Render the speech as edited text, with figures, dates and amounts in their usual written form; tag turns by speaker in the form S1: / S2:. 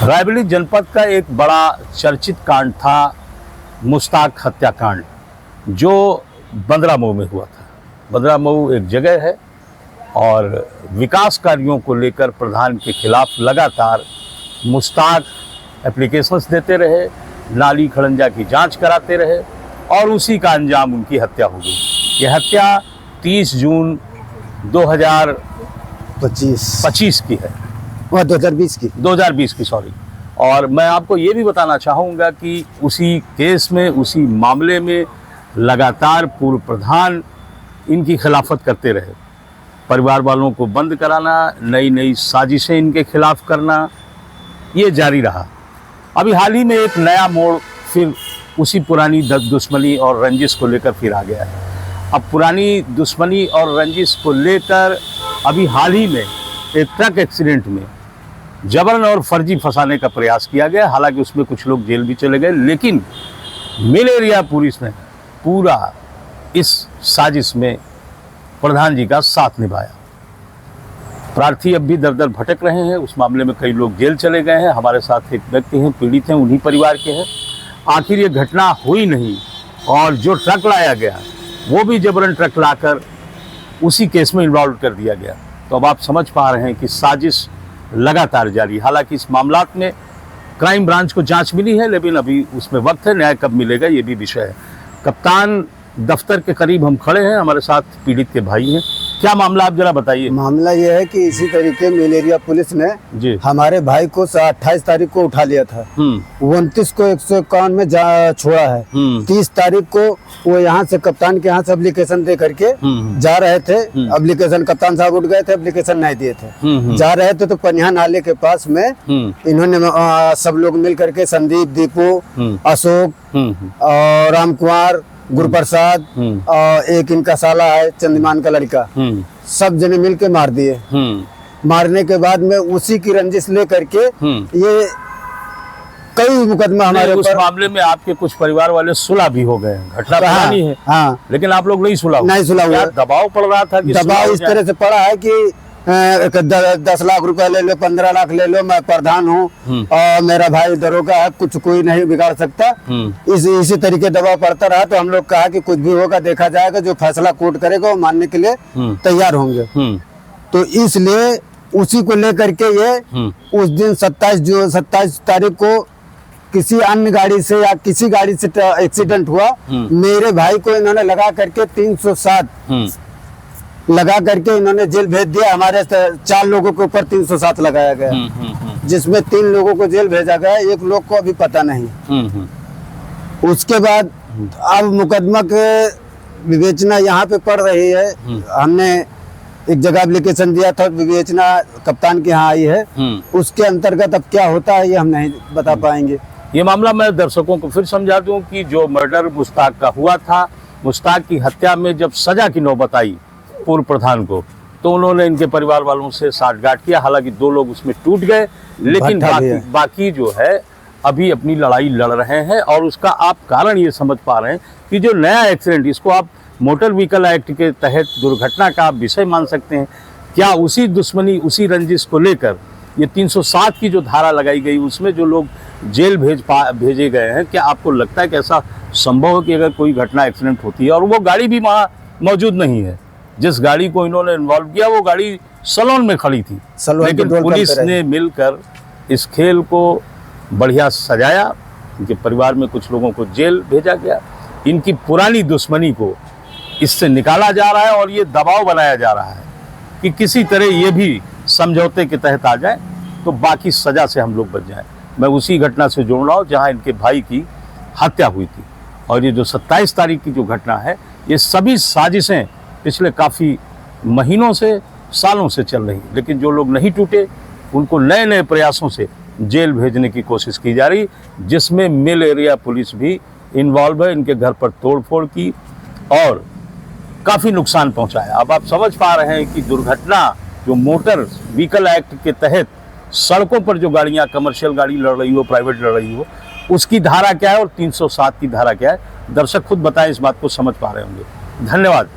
S1: रायबरेली जनपद का एक बड़ा चर्चित कांड था मुश्ताक हत्याकांड, जो बंदरामऊ में हुआ था। बंदरामऊ एक जगह है और विकास कार्यों को लेकर प्रधान के खिलाफ लगातार मुश्ताक एप्लीकेशंस देते रहे, नाली खड़ंजा की जांच कराते रहे और उसी का अंजाम उनकी हत्या हो गई। यह हत्या 30 जून 2025 की है, 2020 की सॉरी। और मैं आपको ये भी बताना चाहूँगा कि उसी केस में, उसी मामले में लगातार पूर्व प्रधान इनकी खिलाफत करते रहे। परिवार वालों को बंद कराना, नई नई साजिशें इनके खिलाफ करना, ये जारी रहा। अभी हाल ही में एक नया मोड़ फिर उसी पुरानी दुश्मनी और रंजिश को लेकर फिर आ गया है। अब पुरानी दुश्मनी और रंजिश को लेकर अभी हाल ही में एक ट्रक एक्सीडेंट में जबरन और फर्जी फंसाने का प्रयास किया गया। हालांकि उसमें कुछ लोग जेल भी चले गए, लेकिन मिल एरिया पुलिस ने पूरा इस साजिश में प्रधान जी का साथ निभाया। प्रार्थी अब भी दर दर भटक रहे हैं। उस मामले में कई लोग जेल चले गए हैं। हमारे साथ एक व्यक्ति हैं, पीड़ित हैं, उन्हीं परिवार के हैं। आखिर ये घटना हुई नहीं और जो ट्रक लाया गया वो भी जबरन ट्रक लाकर उसी केस में इन्वॉल्व कर दिया गया। तो अब आप समझ पा रहे हैं कि साजिश लगातार जारी। हालांकि इस मामलात में क्राइम ब्रांच को जांच मिली है, लेकिन अभी उसमें वक्त है, न्याय कब मिलेगा ये भी विषय है। कप्तान दफ्तर के करीब हम खड़े हैं, हमारे साथ पीड़ित के भाई हैं। क्या मामला आप जरा बताइए।
S2: मामला ये है कि इसी तरीके मिल एरिया पुलिस ने
S1: जी
S2: हमारे भाई को 28 तारीख को उठा लिया था। 29 को 151 में छोड़ा है। 30 तारीख को वो यहाँ से कप्तान के यहाँ से एप्लीकेशन दे करके जा रहे थे। एप्लीकेशन कप्तान साहब उठ गए थे, एप्लीकेशन नहीं दिए थे। जा रहे थे तो पनिया नाले के पास में इन्होंने सब लोग मिल करके संदीप, दीपू, अशोक और राम कुमार, गुरुप्रसाद और एक इनका साला है चंद्रमान का लड़का, सब जने मिल के मार दिए। मारने के बाद में उसी की रंजिश ले करके ये कई मुकदमा हमारे
S1: उस मामले में आपके कुछ परिवार वाले सुलह भी हो गए। घटना पुरानी है,
S2: हाँ,
S1: लेकिन आप लोग नहीं सुलह
S2: हुआ।
S1: दबाव पड़ रहा था कि
S2: दबाव इस तरह से पड़ा है कि 10 लाख रुपए ले लो, 15 लाख ले लो, मैं प्रधान हूँ और मेरा भाई दरोगा है, कुछ कोई नहीं बिगाड़ सकता। इसी तरीके दबाव पड़ता रहा तो हम लोग कहा कि कुछ भी होगा देखा जाएगा, जो फैसला कोर्ट करेगा वो मानने के लिए तैयार होंगे। तो इसलिए उसी को लेकर के ये उस दिन 27 तारीख को किसी अन्य गाड़ी से या किसी गाड़ी से एक्सीडेंट हुआ। मेरे भाई को इन्होंने लगा करके 307 लगा करके इन्होंने जेल भेज दिया। हमारे 4 लोगों के ऊपर 307 लगाया गया, जिसमें 3 लोगों को जेल भेजा गया, 1 लोग को अभी पता नहीं। उसके बाद अब मुकदमा के विवेचना यहाँ पे पड़ रही है। हमने एक जगह एप्लीकेशन दिया था, विवेचना कप्तान के यहाँ आई है। उसके अंतर्गत अब क्या होता है ये हम नहीं बता पाएंगे।
S1: ये मामला मैं दर्शकों को फिर समझा दूं कि जो मर्डर मुश्ताक का हुआ था, मुश्ताक की हत्या में जब सजा की नौबत आई पूर्व प्रधान को, तो उन्होंने इनके परिवार वालों से साठगांठ किया। हालांकि 2 लोग उसमें टूट गए, लेकिन बाकी जो है अभी अपनी लड़ाई लड़ रहे हैं। और उसका आप कारण ये समझ पा रहे हैं कि जो नया एक्सीडेंट, इसको आप मोटर व्हीकल एक्ट के तहत दुर्घटना का आप विषय मान सकते हैं क्या? उसी दुश्मनी, उसी रंजिश को लेकर ये 307 की जो धारा लगाई गई, उसमें जो लोग जेल भेजे गए हैं, क्या आपको लगता है कि ऐसा संभव है कि अगर कोई घटना एक्सीडेंट होती है और वो गाड़ी भी वहाँ मौजूद नहीं है, जिस गाड़ी को इन्होंने इन्वॉल्व किया वो गाड़ी सलोन में खड़ी थी, लेकिन पुलिस ने मिलकर इस खेल को बढ़िया सजाया। इनके परिवार में कुछ लोगों को जेल भेजा गया। इनकी पुरानी दुश्मनी को इससे निकाला जा रहा है और ये दबाव बनाया जा रहा है कि किसी तरह ये भी समझौते के तहत आ जाए तो बाकी सजा से हम लोग बच जाएं। मैं उसी घटना से जोड़ रहा हूँ जहाँ इनके भाई की हत्या हुई थी। और ये जो 27 तारीख की जो घटना है, ये सभी साजिशें पिछले काफ़ी महीनों से, सालों से चल रही, लेकिन जो लोग नहीं टूटे उनको नए नए प्रयासों से जेल भेजने की कोशिश की जा रही, जिसमें मिल एरिया पुलिस भी इन्वॉल्व है। इनके घर पर तोड़फोड़ की और काफ़ी नुकसान पहुंचाया। अब आप समझ पा रहे हैं कि दुर्घटना जो मोटर व्हीकल एक्ट के तहत सड़कों पर जो गाड़ियां, कमर्शियल गाड़ी लड़ रही हो, प्राइवेट लड़ रही हो, उसकी धारा क्या है और 307 की धारा क्या है। दर्शक खुद बताएं, इस बात को समझ पा रहे होंगे। धन्यवाद।